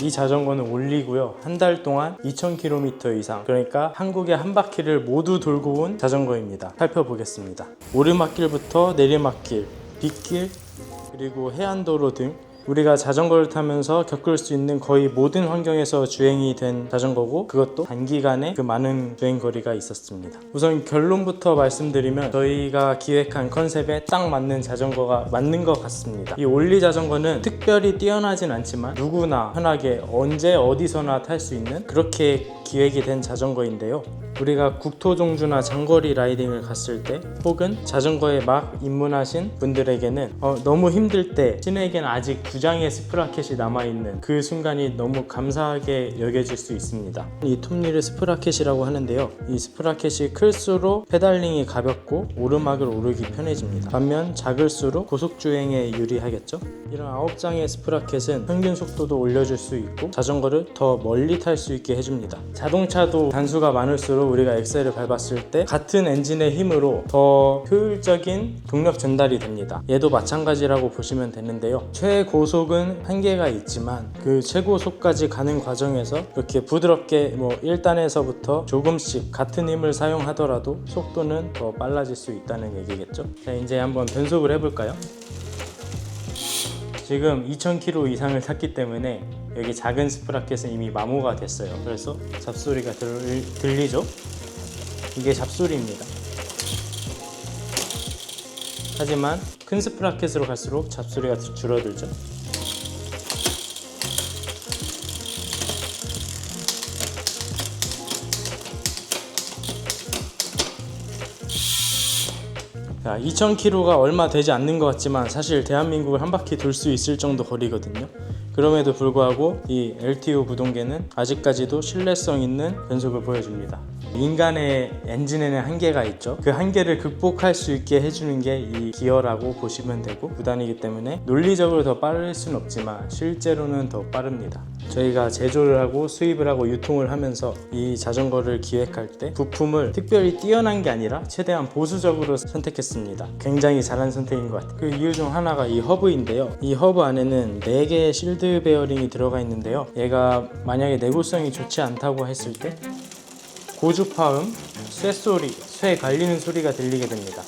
이 자전거는 올리고요, 한 달 동안 2000km 이상, 그러니까 한국의 한 바퀴를 모두 돌고 온 자전거입니다. 살펴보겠습니다. 오르막길부터 내리막길, 빗길, 그리고 해안도로 등 우리가 자전거를 타면서 겪을 수 있는 거의 모든 환경에서 주행이 된 자전거고, 그것도 단기간에 그 많은 주행거리가 있었습니다. 우선 결론부터 말씀드리면 저희가 기획한 컨셉에 딱 맞는 자전거가 맞는 것 같습니다. 이 올리 자전거는 특별히 뛰어나진 않지만 누구나 편하게 언제 어디서나 탈 수 있는, 그렇게 기획이 된 자전거인데요. 우리가 국토종주나 장거리 라이딩을 갔을 때, 혹은 자전거에 막 입문하신 분들에게는 너무 힘들 때 신에게는 아직 2장의 스프라켓이 남아있는 그 순간이 너무 감사하게 여겨질 수 있습니다. 이 톱니를 스프라켓이라고 하는데요, 이 스프라켓이 클수록 페달링이 가볍고 오르막을 오르기 편해집니다. 반면 작을수록 고속주행에 유리하겠죠. 이런 9장의 스프라켓은 평균 속도도 올려줄 수 있고 자전거를 더 멀리 탈 수 있게 해줍니다. 자동차도 단수가 많을수록 우리가 엑셀을 밟았을 때 같은 엔진의 힘으로 더 효율적인 동력 전달이 됩니다. 얘도 마찬가지라고 보시면 되는데요, 최고속은 한계가 있지만 그 최고속까지 가는 과정에서 이렇게 부드럽게 1단에서부터 조금씩 같은 힘을 사용하더라도 속도는 더 빨라질 수 있다는 얘기겠죠. 자, 이제 한번 변속을 해볼까요? 지금 2000km 이상을 탔기 때문에 여기 작은 스프라켓은 이미 마모가 됐어요. 그래서 잡소리가 들리죠? 이게 잡소리입니다. 하지만 큰 스프라켓으로 갈수록 잡소리가 줄어들죠. 자, 2000km가 얼마 되지 않는 것 같지만 사실 대한민국을 한 바퀴 돌 수 있을 정도 거리거든요. 그럼에도 불구하고 이 LTO 구동계는 아직까지도 신뢰성 있는 변속을 보여줍니다. 인간의 엔진에는 한계가 있죠. 그 한계를 극복할 수 있게 해주는 게 이 기어라고 보시면 되고, 9단이기 때문에 논리적으로 더 빠를 수는 없지만 실제로는 더 빠릅니다. 저희가 제조를 하고 수입을 하고 유통을 하면서 이 자전거를 기획할 때 부품을 특별히 뛰어난 게 아니라 최대한 보수적으로 선택했습니다. 굉장히 잘한 선택인 것 같아요. 그 이유 중 하나가 이 허브인데요, 이 허브 안에는 4개의 실드 베어링이 들어가 있는데요, 얘가 만약에 내구성이 좋지 않다고 했을 때 고주파음, 쇠소리, 쇠 갈리는 소리가 들리게 됩니다.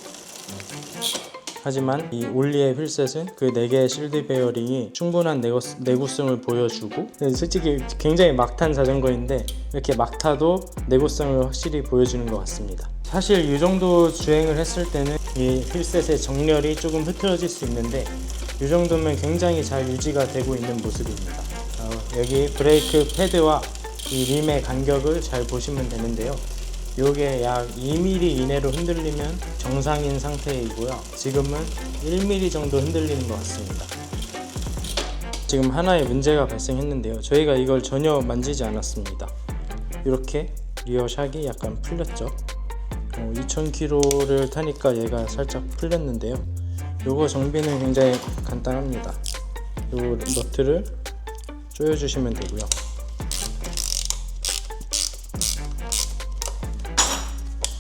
하지만 이 올리의 휠셋은 그 4개의 실드 베어링이 충분한 내구성을 보여주고, 솔직히 굉장히 막 탄 자전거인데 이렇게 막 타도 내구성을 확실히 보여주는 것 같습니다. 사실 이 정도 주행을 했을 때는 이 휠셋의 정렬이 조금 흐트러질 수 있는데 이 정도면 굉장히 잘 유지가 되고 있는 모습입니다. 여기 브레이크 패드와 이 림의 간격을 잘 보시면 되는데요, 요게 약 2mm 이내로 흔들리면 정상인 상태이고요, 지금은 1mm 정도 흔들리는 것 같습니다. 지금 하나의 문제가 발생했는데요, 저희가 이걸 전혀 만지지 않았습니다. 이렇게 리어 샥이 약간 풀렸죠. 2000km를 타니까 얘가 살짝 풀렸는데요, 요거 정비는 굉장히 간단합니다. 요 너트를 조여주시면 되고요,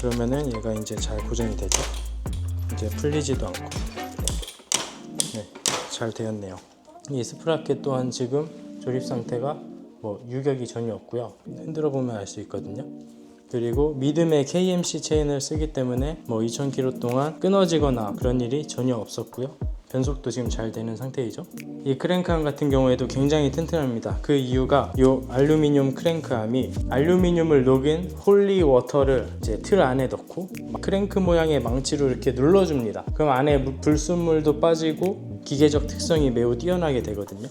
그러면은 얘가 이제 잘 고정이 되죠. 이제 풀리지도 않고, 네, 잘 되었네요. 이 스프라켓 또한 지금 조립 상태가 유격이 전혀 없고요, 흔들어 보면 알 수 있거든요. 그리고 믿음의 KMC 체인을 쓰기 때문에 2000km 동안 끊어지거나 그런 일이 전혀 없었고요, 변속도 지금 잘 되는 상태이죠. 이 크랭크암 같은 경우에도 굉장히 튼튼합니다. 그 이유가 이 알루미늄 크랭크암이 알루미늄을 녹인 홀리 워터를 이제 틀 안에 넣고 크랭크 모양의 망치로 이렇게 눌러줍니다. 그럼 안에 불순물도 빠지고 기계적 특성이 매우 뛰어나게 되거든요.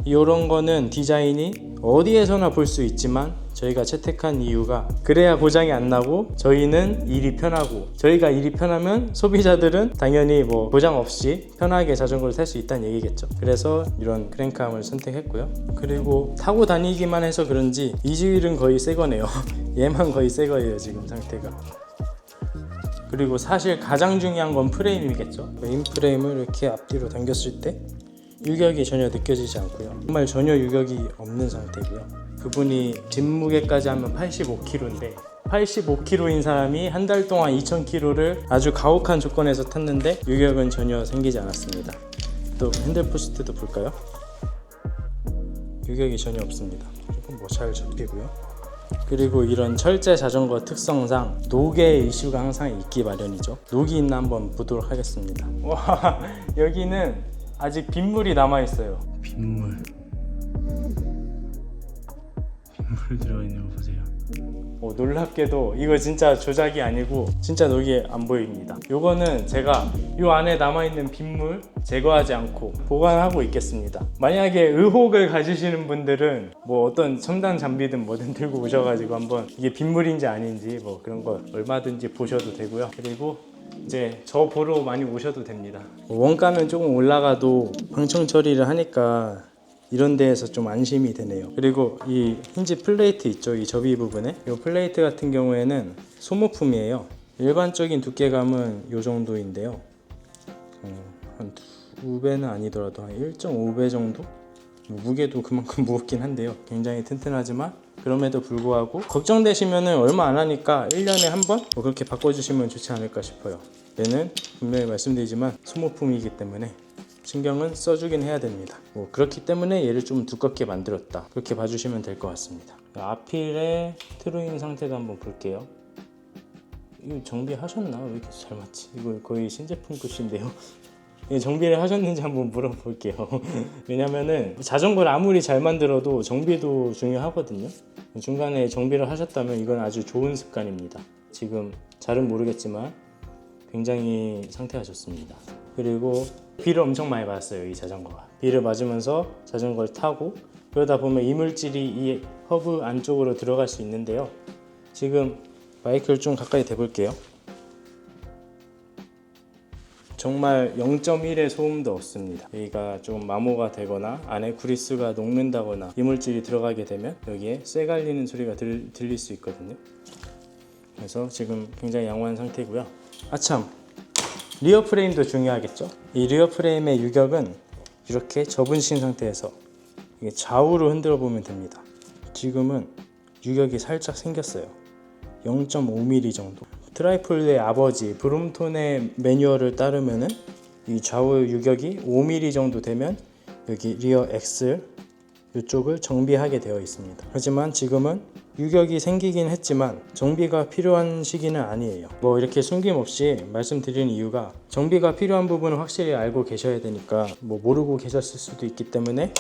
이런 거는 디자인이 어디에서나 볼 수 있지만 저희가 채택한 이유가 그래야 고장이 안 나고 저희는 일이 편하고, 저희가 일이 편하면 소비자들은 당연히 고장 없이 편하게 자전거를 탈 수 있다는 얘기겠죠. 그래서 이런 크랭크암을 선택했고요. 그리고 타고 다니기만 해서 그런지 이즈휠은 거의 새 거네요. 얘만 거의 새 거예요 지금 상태가. 그리고 사실 가장 중요한 건 프레임이겠죠. 인프레임을 이렇게 앞뒤로 당겼을 때 유격이 전혀 느껴지지 않고요, 정말 전혀 유격이 없는 상태고요. 그분이 뒷무게까지 하면 85kg인데 85kg인 사람이 한 달 동안 2000km를 아주 가혹한 조건에서 탔는데 유격은 전혀 생기지 않았습니다. 또 핸들 푸시트도 볼까요? 유격이 전혀 없습니다. 그리고 뭐 잘 접히고요. 그리고 이런 철제 자전거 특성상 녹의 이슈가 항상 있기 마련이죠. 녹이 있나 한번 보도록 하겠습니다. 와, 여기는 아직 빗물이 남아있어요. 빗물 들어있는 거 보세요. 놀랍게도 이거 진짜 조작이 아니고 진짜 녹이 안 보입니다. 요거는 제가 요 안에 남아있는 빗물 제거하지 않고 보관하고 있겠습니다. 만약에 의혹을 가지시는 분들은 뭐 어떤 첨단 장비든 뭐든 들고 오셔가지고 한번 이게 빗물인지 아닌지 뭐 그런 거 얼마든지 보셔도 되고요. 그리고 이제 저 보러 많이 오셔도 됩니다. 원가는 조금 올라가도 방청 처리를 하니까 이런 데에서 좀 안심이 되네요. 그리고 이 힌지 플레이트 있죠, 이 접이 부분에 이 플레이트 같은 경우에는 소모품이에요. 일반적인 두께감은 이 정도인데요, 한 2배는 아니더라도 한 1.5배 정도? 무게도 그만큼 무겁긴 한데요, 굉장히 튼튼하지만 그럼에도 불구하고 걱정되시면 얼마 안 하니까 1년에 한 번 뭐 그렇게 바꿔주시면 좋지 않을까 싶어요. 얘는 분명히 말씀드리지만 소모품이기 때문에 신경은 써주긴 해야 됩니다. 뭐 그렇기 때문에 얘를 좀 두껍게 만들었다, 그렇게 봐주시면 될 것 같습니다. 아필의 트루인 상태도 한번 볼게요. 이거 정비하셨나? 왜 이렇게 잘 맞지? 이거 거의 신제품 굿인데요. 정비를 하셨는지 한번 물어볼게요. 왜냐면은 자전거를 아무리 잘 만들어도 정비도 중요하거든요. 중간에 정비를 하셨다면 이건 아주 좋은 습관입니다. 지금 잘은 모르겠지만 굉장히 상태가 좋습니다. 그리고 비를 엄청 많이 맞았어요. 이 자전거가 비를 맞으면서 자전거를 타고 그러다 보면 이물질이 이 허브 안쪽으로 들어갈 수 있는데요. 지금 마이크를 좀 가까이 대볼게요. 정말 0.1의 소음도 없습니다. 여기가 좀 마모가 되거나 안에 그리스가 녹는다거나 이물질이 들어가게 되면 여기에 쇠 갈리는 소리가 들릴 수 있거든요. 그래서 지금 굉장히 양호한 상태고요. 아참, 리어 프레임도 중요하겠죠. 이 리어 프레임의 유격은 이렇게 접으신 상태에서 이게 좌우로 흔들어 보면 됩니다. 지금은 유격이 살짝 생겼어요. 0.5mm 정도. 트라이폴의 아버지 브롬톤의 매뉴얼을 따르면은 이 좌우 유격이 5mm 정도 되면 여기 리어 엑셀 이쪽을 정비하게 되어 있습니다. 하지만 지금은 유격이 생기긴 했지만 정비가 필요한 시기는 아니에요. 뭐 이렇게 숨김없이 말씀드리는 이유가 정비가 필요한 부분을 확실히 알고 계셔야 되니까 뭐 모르고 계셨을 수도 있기 때문에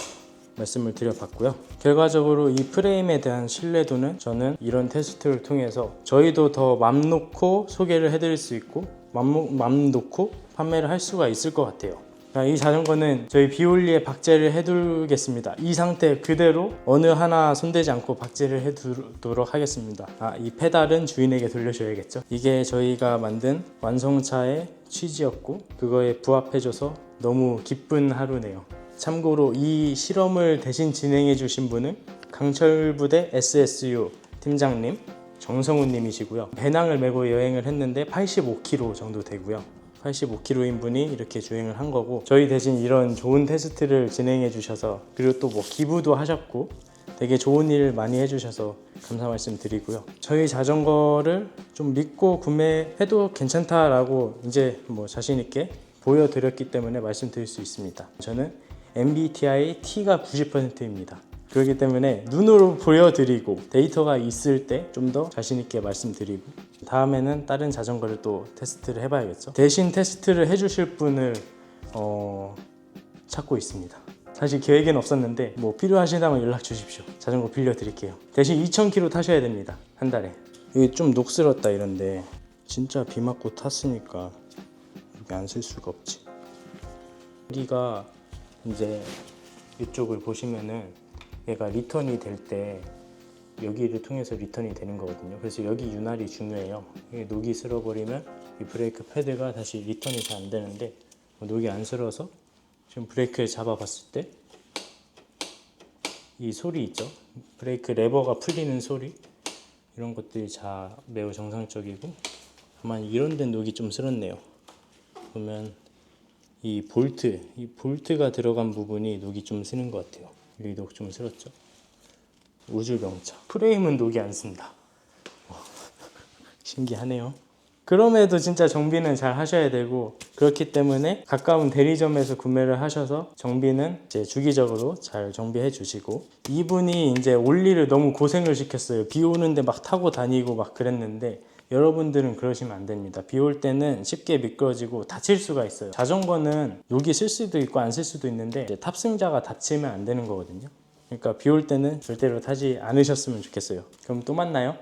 말씀을 드려봤고요. 결과적으로 이 프레임에 대한 신뢰도는 저는 이런 테스트를 통해서 저희도 더 맘 놓고 소개를 해드릴 수 있고 맘 놓고 판매를 할 수가 있을 것 같아요. 이 자전거는 저희 비올리에 박제를 해두겠습니다. 이 상태 그대로 어느 하나 손대지 않고 박제를 해두도록 하겠습니다. 이 페달은 주인에게 돌려줘야겠죠. 이게 저희가 만든 완성차의 취지였고 그거에 부합해줘서 너무 기쁜 하루네요. 참고로 이 실험을 대신 진행해 주신 분은 강철부대 SSU 팀장님 정성훈 님이시고요. 배낭을 메고 여행을 했는데 85kg 정도 되고요. 85kg인 분이 이렇게 주행을 한 거고 저희 대신 이런 좋은 테스트를 진행해 주셔서 그리고 또 뭐 기부도 하셨고 되게 좋은 일 많이 해주셔서 감사 말씀 드리고요. 저희 자전거를 좀 믿고 구매해도 괜찮다라고 이제 뭐 자신 있게 보여드렸기 때문에 말씀드릴 수 있습니다. 저는 MBTI T가 90%입니다. 그렇기 때문에 눈으로 보여드리고 데이터가 있을 때 좀 더 자신있게 말씀드리고 다음에는 다른 자전거를 또 테스트를 해봐야겠죠. 대신 테스트를 해주실 분을 찾고 있습니다. 사실 계획은 없었는데 뭐 필요하시다면 연락 주십시오. 자전거 빌려드릴게요. 대신 2,000km 타셔야 됩니다. 한 달에. 이게 좀 녹슬었다 이런데 진짜 비 맞고 탔으니까 여기 안 쓸 수가 없지. 여기가 이제 이쪽을 보시면은 얘가 리턴이 될 때 여기를 통해서 리턴이 되는 거거든요. 그래서 여기 윤활이 중요해요. 이게 녹이 슬어버리면 이 브레이크 패드가 다시 리턴이 잘 안 되는데 녹이 안 슬어서 지금 브레이크를 잡아봤을 때 이 소리 있죠? 브레이크 레버가 풀리는 소리 이런 것들이 다 매우 정상적이고 다만 이런 데 녹이 좀 슬었네요. 보면 이 볼트가 들어간 부분이 녹이 좀 쓰는 것 같아요. 여기 녹 좀 슬었죠? 우주병차. 프레임은 녹이 안 쓴다. 신기하네요. 그럼에도 진짜 정비는 잘 하셔야 되고, 그렇기 때문에 가까운 대리점에서 구매를 하셔서 정비는 이제 주기적으로 잘 정비해 주시고, 이분이 이제 올리를 너무 고생을 시켰어요. 비 오는데 막 타고 다니고 막 그랬는데, 여러분들은 그러시면 안 됩니다. 비 올 때는 쉽게 미끄러지고 다칠 수가 있어요. 자전거는 여기 쓸 수도 있고 안 쓸 수도 있는데, 이제 탑승자가 다치면 안 되는 거거든요. 그러니까 비 올 때는 절대로 타지 않으셨으면 좋겠어요. 그럼 또 만나요.